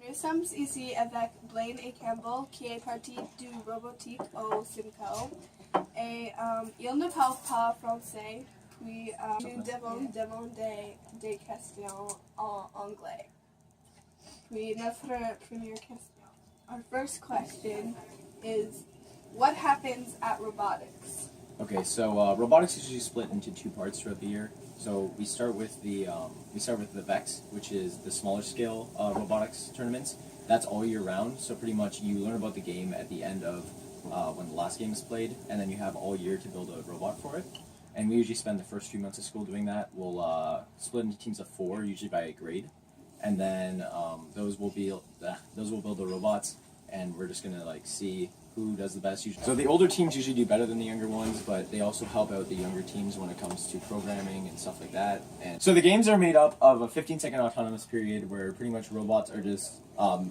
Nous sommes ici avec Blaine et Campbell qui est parti du Robotics au Simcoe et il ne parle pas français puis nous devons demander des questions en anglais. Puis notre première question. Our first question is, what happens at Robotics? Okay, so robotics is usually split into two parts throughout the year. So we start with the VEX, which is the smaller scale robotics tournaments. That's all year round. So pretty much you learn about the game at the end of when the last game is played, and then you have all year to build a robot for it. And we usually spend the first few months of school doing that. We'll split into teams of 4, usually by a grade, and then those will build the robots, and we're just gonna see who does the best usually. So the older teams usually do better than the younger ones, but they also help out the younger teams when it comes to programming and stuff like that. And so the games are made up of a 15-second autonomous period where pretty much robots are just,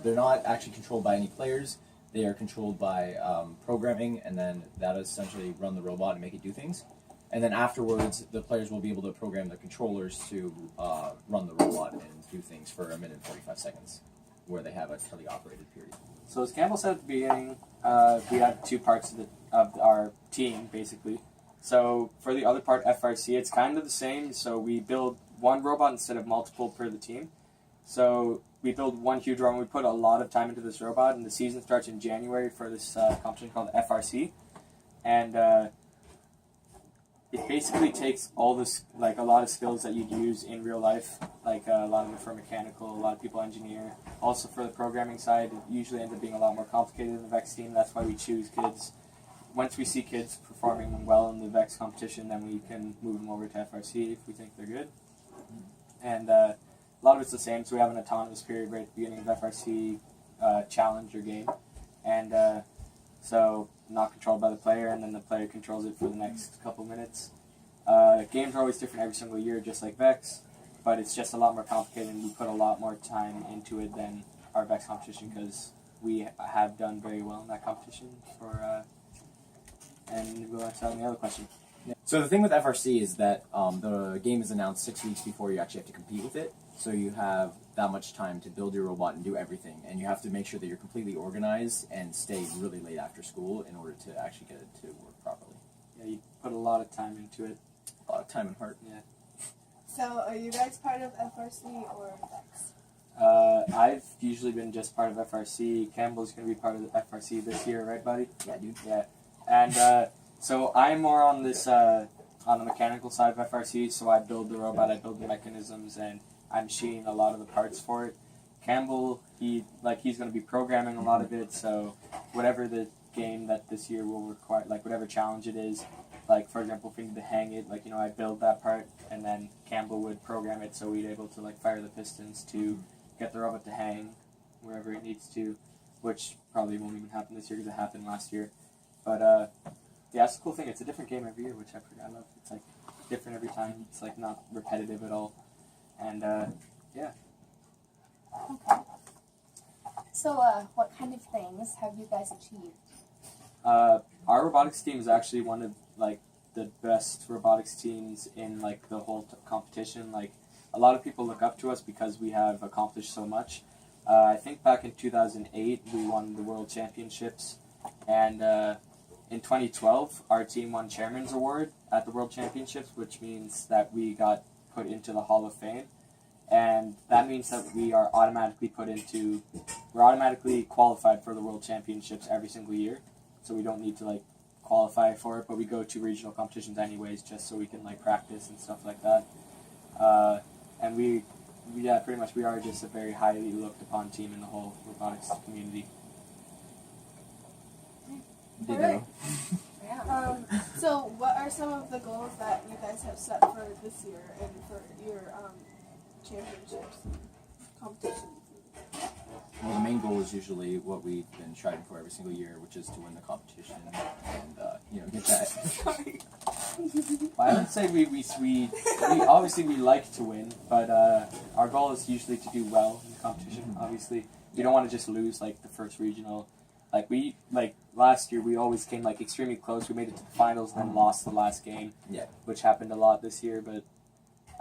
they're not actually controlled by any players. They are controlled by programming, and then that essentially run the robot and make it do things. And then afterwards, the players will be able to program the controllers to run the robot and do things for 1 minute and 45 seconds, where they have a teleoperated period. So as Campbell said at the beginning, we have two parts of our team, basically. So for the other part, FRC, it's kind of the same. So we build one robot instead of multiple per the team. So we build one huge robot. We put a lot of time into this robot, and the season starts in January for this competition called FRC. And it basically takes all this, a lot of skills that you'd use in real life, a lot of it for mechanical, a lot of people engineer. Also for the programming side, it usually ends up being a lot more complicated in the VEX team. That's why we choose kids. Once we see kids performing well in the VEX competition, then we can move them over to FRC if we think they're good. And a lot of it's the same, so we have an autonomous period right at the beginning of FRC challenge or game. And so not controlled by the player, and then the player controls it for the next couple minutes. Games are always different every single year, just like VEX, but it's just a lot more complicated, and we put a lot more time into it than our VEX competition because we have done very well in that competition. And we'll answer on the other question. So the thing with FRC is that the game is announced 6 weeks before you actually have to compete with it. So you have that much time to build your robot and do everything, and you have to make sure that you're completely organized and stay really late after school in order to actually get it to work properly. Yeah, you put a lot of time into it. A lot of time and heart. Yeah. So are you guys part of FRC or VEX? I've usually been just part of FRC. Campbell's going to be part of the FRC this year, right, buddy? Yeah, dude. Yeah. And so I'm more on this on the mechanical side of FRC. So I build the robot, I build the mechanisms, and I machine a lot of the parts for it. Campbell, he's going to be programming a lot of it. So whatever the game that this year will require, whatever challenge it is, for example, if we need to hang it, I build that part, and then Campbell would program it so we'd able to fire the pistons to get the robot to hang wherever it needs to, which probably won't even happen this year because it happened last year. But yeah, it's a cool thing. It's a different game every year, which I love. It's different every time. It's not repetitive at all, and yeah. Okay. So what kind of things have you guys achieved? Our robotics team is actually one of the best robotics teams in the whole competition. A lot of people look up to us because we have accomplished so much. I think back in 2008 we won the World Championships, and in 2012 our team won Chairman's Award at the World Championships, which means that we got put into the Hall of Fame, and that means that we are automatically we're automatically qualified for the World Championships every single year. So we don't need to qualify for it, but we go to regional competitions anyways, just so we can practice and stuff like that. And pretty much we are just a very highly looked upon team in the whole robotics community. Alright. Yeah. So what are some of the goals that you guys have set for this year and for your championships and competitions? Well, the main goal is usually what we've been striving for every single year, which is to win the competition and get that. Sorry. Well, I would say we obviously we like to win, but our goal is usually to do well in the competition. Obviously, we don't want to just lose the first regional. Last year we always came extremely close. We made it to the finals and then lost the last game. Yeah. Which happened a lot this year, but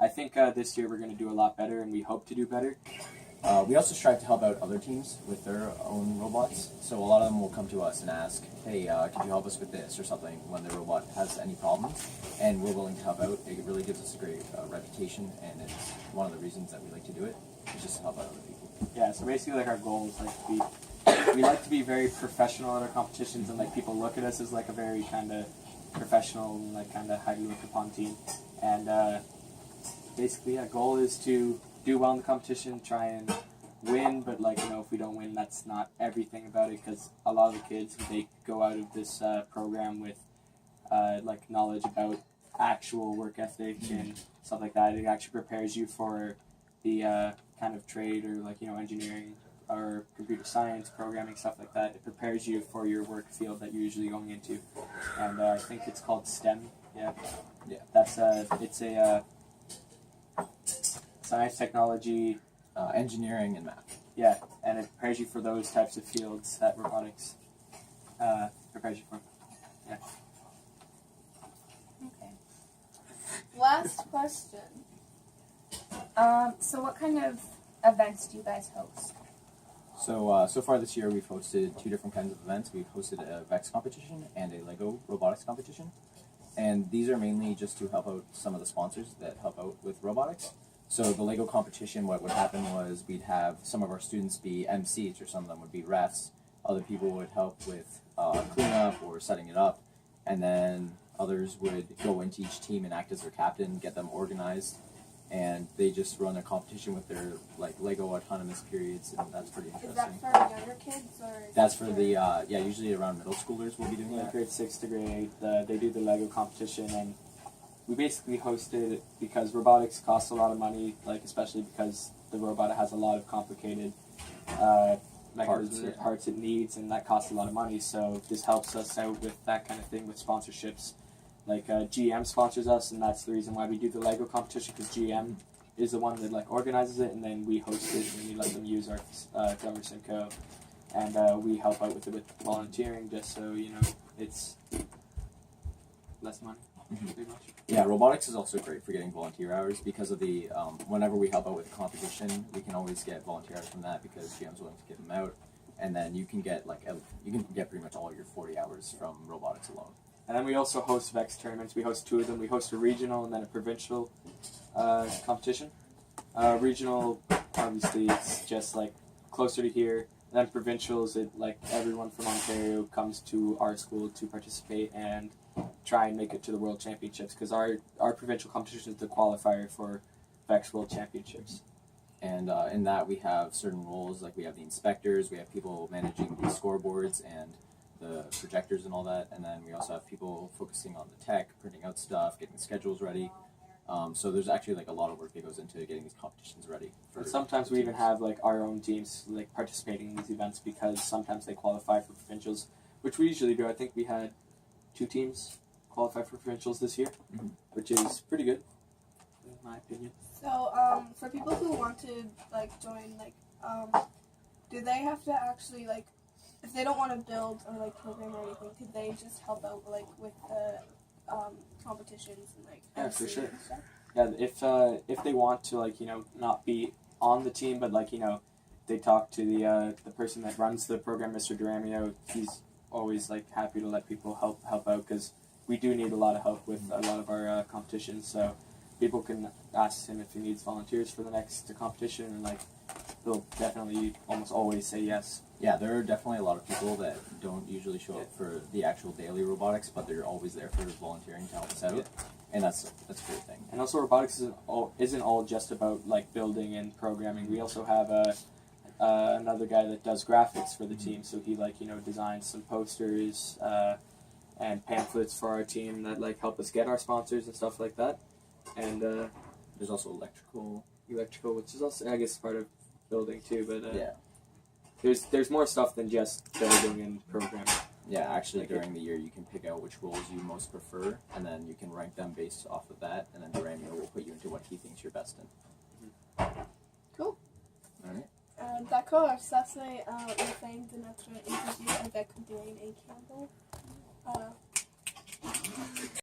I think this year we're going to do a lot better, and we hope to do better. We also strive to help out other teams with their own robots. So a lot of them will come to us and ask, hey, could you help us with this or something when their robot has any problems? And we're willing to help out. It really gives us a great reputation, and it's one of the reasons that we like to do it, is just to help out other people. Yeah, so basically like our goal is like we like to be very professional at our competitions, and like people look at us as like a very kind of professional and like kind of highly looked upon team. And basically, our goal is to do well in the competition, try and win, but like, you know, if we don't win, that's not everything about it, because a lot of the kids, they go out of this program with like knowledge about actual work ethic and stuff like that. It actually prepares you for the kind of trade, or like, you know, engineering or computer science, programming, stuff like that. It prepares you for your work field that you're usually going into. And I think it's called STEM. Yeah. That's it's a science, technology, Engineering and math. yeah, and it prepares you for those types of fields that robotics prepares you for. Yeah. Okay. Last question. So what kind of events do you guys host? So far this year, we've hosted 2 different kinds of events. We've hosted a VEX competition and a Lego robotics competition. And these are mainly just to help out some of the sponsors that help out with robotics. So the Lego competition, what would happen was we'd have some of our students be MCs, or some of them would be refs. Other people would help with cleanup or setting it up. And then others would go into each team and act as their captain, get them organized. And they just run a competition with their like Lego autonomous periods, and that's pretty interesting. Is that for younger kids, or? That's for the usually around middle schoolers will be doing Yeah, that. grade 6 to grade 8, they do the Lego competition, and we basically hosted it because robotics costs a lot of money, like especially because the robot has a lot of complicated parts it needs, and that costs a lot of money. So this helps us out with that kind of thing with sponsorships. Like GM sponsors us, and that's the reason why we do the Lego competition, because GM is the one that like organizes it, and then we host it and we let them use our Governor Simcoe, and we help out with it with volunteering, just so you know it's less money. Pretty much. Yeah, robotics is also great for getting volunteer hours because of the whenever we help out with the competition, we can always get volunteer hours from that because GM's willing to give them out, and then you can get pretty much all your 40 hours from robotics alone. And then we also host VEX tournaments. We host 2 of them. We host a regional and then a provincial competition. Regional, obviously, it's just like closer to here. And then provincials, it like everyone from Ontario comes to our school to participate and try and make it to the World Championships, because our provincial competition is the qualifier for VEX World Championships. And in that we have certain roles, like we have the inspectors, we have people managing the scoreboards and the projectors and all that, and then we also have people focusing on the tech, printing out stuff, getting schedules ready. So there's actually like a lot of work that goes into getting these competitions ready. And sometimes we even have like our own teams like participating in these events, because sometimes they qualify for provincials, which we usually do. I think we had 2 teams qualify for provincials this year, which is pretty good, in my opinion. So, for people who want to like join, like, do they have to actually like, if they don't want to build or like program or anything, could they just help out like with the competitions and like? Yeah, MC for sure. and stuff? Yeah, if they want to, like, you know, not be on the team, but like, you know, they talk to the person that runs the program, Mr. Duramio. He's always like happy to let people help out, because we do need a lot of help with a lot of our competitions. So people can ask him if he needs volunteers for the next competition, and like he'll definitely almost always say yes. Yeah, there are definitely a lot of people that don't usually show up for the actual daily robotics, but they're always there for volunteering to help us out, and that's a great thing. And also, robotics isn't all just about like building and programming. We also have another guy that does graphics for the team, so he like, you know, designs some posters and pamphlets for our team that like help us get our sponsors and stuff like that. And There's also electrical, which is also, I guess, part of building too. But yeah. There's more stuff than just building and programming. Yeah, actually during the year you can pick out which roles you most prefer, and then you can rank them based off of that, and then Duramio will put you into what he thinks you're best in. Cool. Alright. D'accord, ça c'est la fin de notre interview avec Blaine et Campbell.